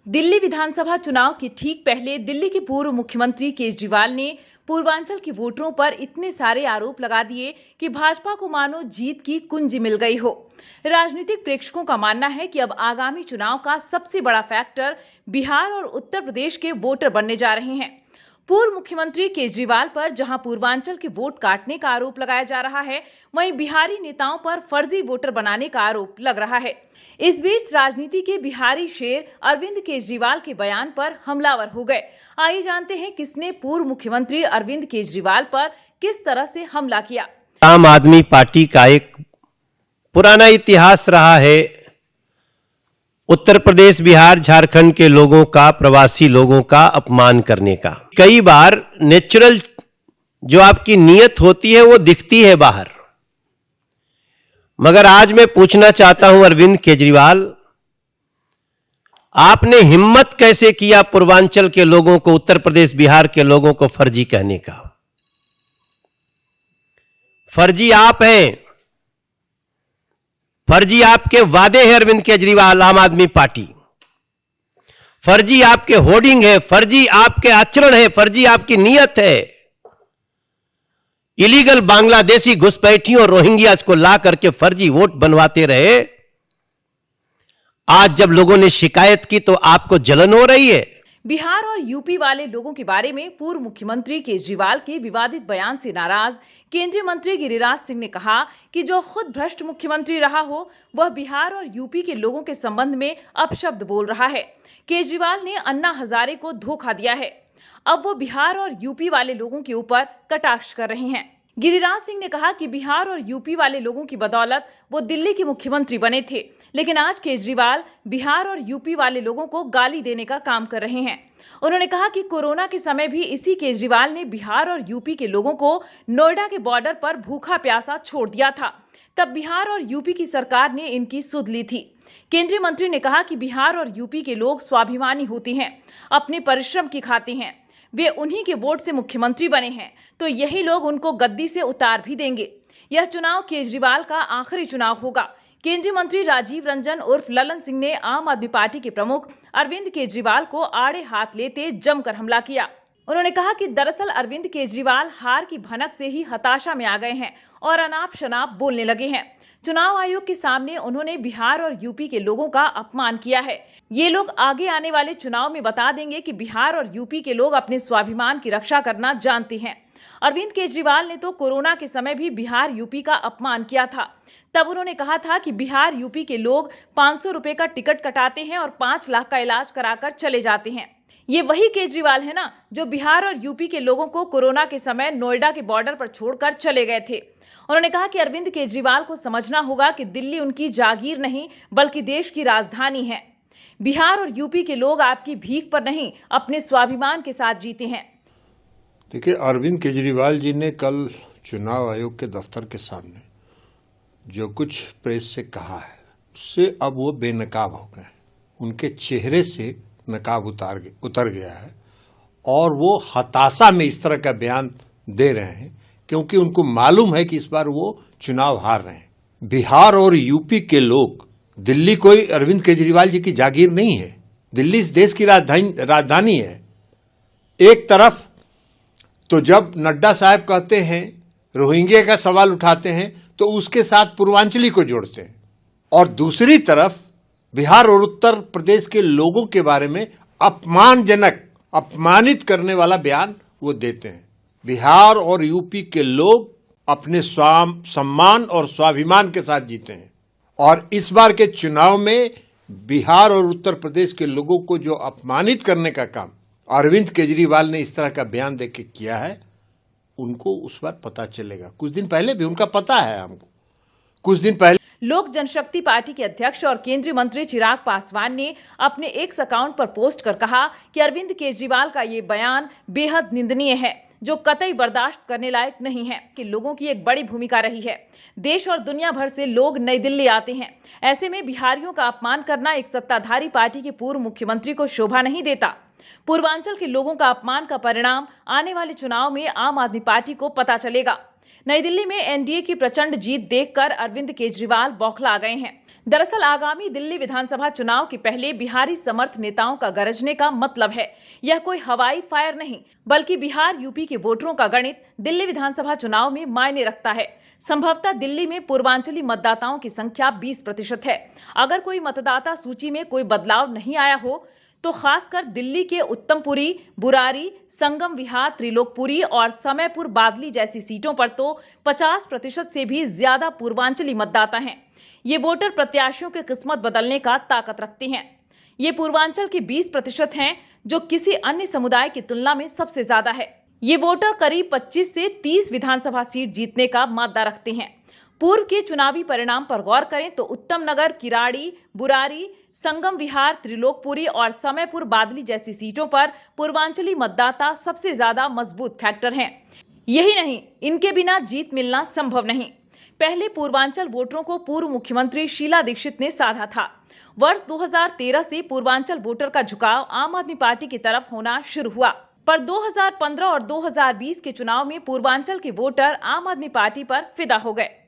दिल्ली विधानसभा चुनाव के ठीक पहले दिल्ली के पूर्व मुख्यमंत्री केजरीवाल ने पूर्वांचल के वोटरों पर इतने सारे आरोप लगा दिए कि भाजपा को मानो जीत की कुंजी मिल गई हो। राजनीतिक प्रेक्षकों का मानना है कि अब आगामी चुनाव का सबसे बड़ा फैक्टर बिहार और उत्तर प्रदेश के वोटर बनने जा रहे हैं। पूर्व मुख्यमंत्री केजरीवाल पर जहां पूर्वांचल के वोट काटने का आरोप लगाया जा रहा है, वहीं बिहारी नेताओं पर फर्जी वोटर बनाने का आरोप लग रहा है। इस बीच राजनीति के बिहारी शेर अरविंद केजरीवाल के बयान पर हमलावर हो गए। आइए जानते हैं किसने पूर्व मुख्यमंत्री अरविंद केजरीवाल पर किस तरह से हमला किया। आम आदमी पार्टी का एक पुराना इतिहास रहा है उत्तर प्रदेश, बिहार, झारखंड के लोगों का, प्रवासी लोगों का अपमान करने का। कई बार नेचुरल जो आपकी नीयत होती है वो दिखती है बाहर। मगर आज मैं पूछना चाहता हूं अरविंद केजरीवाल, आपने हिम्मत कैसे किया पूर्वांचल के लोगों को, उत्तर प्रदेश, बिहार के लोगों को फर्जी कहने का? फर्जी आप हैं, फर्जी आपके वादे हैं अरविंद केजरीवाल, आम आदमी पार्टी। फर्जी आपके होर्डिंग है, फर्जी आपके आचरण है, फर्जी आपकी नीयत है। इलीगल बांग्लादेशी घुसपैठियों, रोहिंग्यास को ला करके फर्जी वोट बनवाते रहे। आज जब लोगों ने शिकायत की तो आपको जलन हो रही है। बिहार और यूपी वाले लोगों के बारे में पूर्व मुख्यमंत्री केजरीवाल के विवादित बयान से नाराज केंद्रीय मंत्री गिरिराज सिंह ने कहा कि जो खुद भ्रष्ट मुख्यमंत्री रहा हो, वह बिहार और यूपी के लोगों के संबंध में अपशब्द बोल रहा है। केजरीवाल ने अन्ना हजारे को धोखा दिया है। अब वो बिहार और यूपी वाले लोगों के ऊपर कटाक्ष कर रहे हैं। गिरिराज सिंह ने कहा कि बिहार और यूपी वाले लोगों की बदौलत वो दिल्ली के मुख्यमंत्री बने थे, लेकिन आज केजरीवाल बिहार और यूपी वाले लोगों को गाली देने का काम कर रहे हैं। उन्होंने कहा कि कोरोना के समय भी इसी केजरीवाल ने बिहार और यूपी के लोगों को नोएडा के बॉर्डर पर भूखा प्यासा छोड़ दिया था। तब बिहार और यूपी की सरकार ने इनकी सुध ली थी। केंद्रीय मंत्री ने कहा कि बिहार और यूपी के लोग स्वाभिमानी होते हैं, अपने परिश्रम की खाते हैं। वे उन्हीं के वोट से मुख्यमंत्री बने हैं, तो यही लोग उनको गद्दी से उतार भी देंगे। यह चुनाव केजरीवाल का आखिरी चुनाव होगा। केंद्रीय मंत्री राजीव रंजन उर्फ ललन सिंह ने आम आदमी पार्टी के प्रमुख अरविंद केजरीवाल को आड़े हाथ लेते जमकर हमला किया। उन्होंने कहा कि दरअसल अरविंद केजरीवाल हार की भनक से ही हताशा में आ गए हैं और अनाप शनाप बोलने लगे हैं। चुनाव आयोग के सामने उन्होंने बिहार और यूपी के लोगों का अपमान किया है। ये लोग आगे आने वाले चुनाव में बता देंगे कि बिहार और यूपी के लोग अपने स्वाभिमान की रक्षा करना जानते हैं। अरविंद केजरीवाल ने तो कोरोना के समय भी बिहार यूपी का अपमान किया था। तब उन्होंने कहा था कि बिहार यूपी के लोग 500 रुपए का टिकट कटाते हैं और 5 लाख का इलाज कराकर चले जाते हैं। ये वही केजरीवाल है ना, जो बिहार और यूपी के लोगों को कोरोना के समय नोएडा के बॉर्डर पर छोड़कर चले गए थे। उन्होंने कहा कि अरविंद केजरीवाल को समझना होगा कि दिल्ली उनकी जागीर नहीं, बल्कि देश की राजधानी है। बिहार और यूपी के लोग आपकी भीख पर नहीं, अपने स्वाभिमान के साथ जीते हैं। देखिए, अरविंद केजरीवाल जी ने कल चुनाव आयोग के दफ्तर के सामने जो कुछ प्रेस से कहा है, उससे अब वो बेनकाब हो गए। उनके चेहरे से नकाब उतर गया है और वो हताशा में इस तरह का बयान दे रहे हैं क्योंकि उनको मालूम है कि इस बार वो चुनाव हार रहे हैं। बिहार और यूपी के लोग, दिल्ली कोई अरविंद केजरीवाल जी की जागीर नहीं है। दिल्ली इस देश की राजधानी है। एक तरफ तो जब नड्डा साहब कहते हैं, रोहिंग्या का सवाल उठाते हैं, तो उसके साथ पूर्वांचली को जोड़ते हैं, और दूसरी तरफ बिहार और उत्तर प्रदेश के लोगों के बारे में अपमानजनक, अपमानित करने वाला बयान वो देते हैं। बिहार और यूपी के लोग अपने सम्मान और स्वाभिमान के साथ जीते हैं, और इस बार के चुनाव में बिहार और उत्तर प्रदेश के लोगों को जो अपमानित करने का काम अरविंद केजरीवाल ने इस तरह का बयान देके किया है, उनको उस बार पता चलेगा। कुछ दिन पहले भी उनका पता है हमको। कुछ दिन पहले लोक जनशक्ति पार्टी के अध्यक्ष और केंद्रीय मंत्री चिराग पासवान ने अपने एक्स अकाउंट पर पोस्ट कर कहा कि अरविंद केजरीवाल का ये बयान बेहद निंदनीय है, जो कतई बर्दाश्त करने लायक नहीं है। कि लोगों की एक बड़ी भूमिका रही है। देश और दुनिया भर से लोग नई दिल्ली आते हैं। ऐसे में बिहारियों का अपमान करना एक सत्ताधारी पार्टी के पूर्व मुख्यमंत्री को शोभा नहीं देता। पूर्वांचल के लोगों का अपमान का परिणाम आने वाले चुनाव में आम आदमी पार्टी को पता चलेगा। नई दिल्ली में एनडीए की प्रचंड जीत देखकर अरविंद केजरीवाल बौखला गए हैं। दरअसल आगामी दिल्ली विधानसभा चुनाव के पहले बिहारी समर्थ नेताओं का गरजने का मतलब है यह कोई हवाई फायर नहीं, बल्कि बिहार यूपी के वोटरों का गणित दिल्ली विधानसभा चुनाव में मायने रखता है। संभवतः दिल्ली में पूर्वांचली मतदाताओं की संख्या 20% है। अगर कोई मतदाता सूची में कोई बदलाव नहीं आया हो तो खासकर दिल्ली के उत्तमपुरी, बुरारी, संगम विहार, त्रिलोकपुरी और समयपुर बादली जैसी सीटों पर तो 50% से भी ज्यादा पूर्वांचली मतदाता हैं। ये वोटर प्रत्याशियों की किस्मत बदलने का ताकत रखते हैं। ये पूर्वांचल के 20% हैं, जो किसी अन्य समुदाय की तुलना में सबसे ज्यादा है। ये वोटर करीब 25 से 30 विधानसभा सीट जीतने का मादा रखते हैं। पूर्व के चुनावी परिणाम पर गौर करें तो उत्तम नगर, किराड़ी, बुरारी, संगम विहार, त्रिलोकपुरी और समयपुर बादली जैसी सीटों पर पूर्वांचली मतदाता सबसे ज्यादा मजबूत फैक्टर हैं। यही नहीं, इनके बिना जीत मिलना संभव नहीं। पहले पूर्वांचल वोटरों को पूर्व मुख्यमंत्री शीला दीक्षित ने साधा था। वर्ष 2013 से पूर्वांचल वोटर का झुकाव आम आदमी पार्टी की तरफ होना शुरू हुआ, पर 2015 और 2020 के चुनाव में पूर्वांचल के वोटर आम आदमी पार्टी पर फिदा हो गए।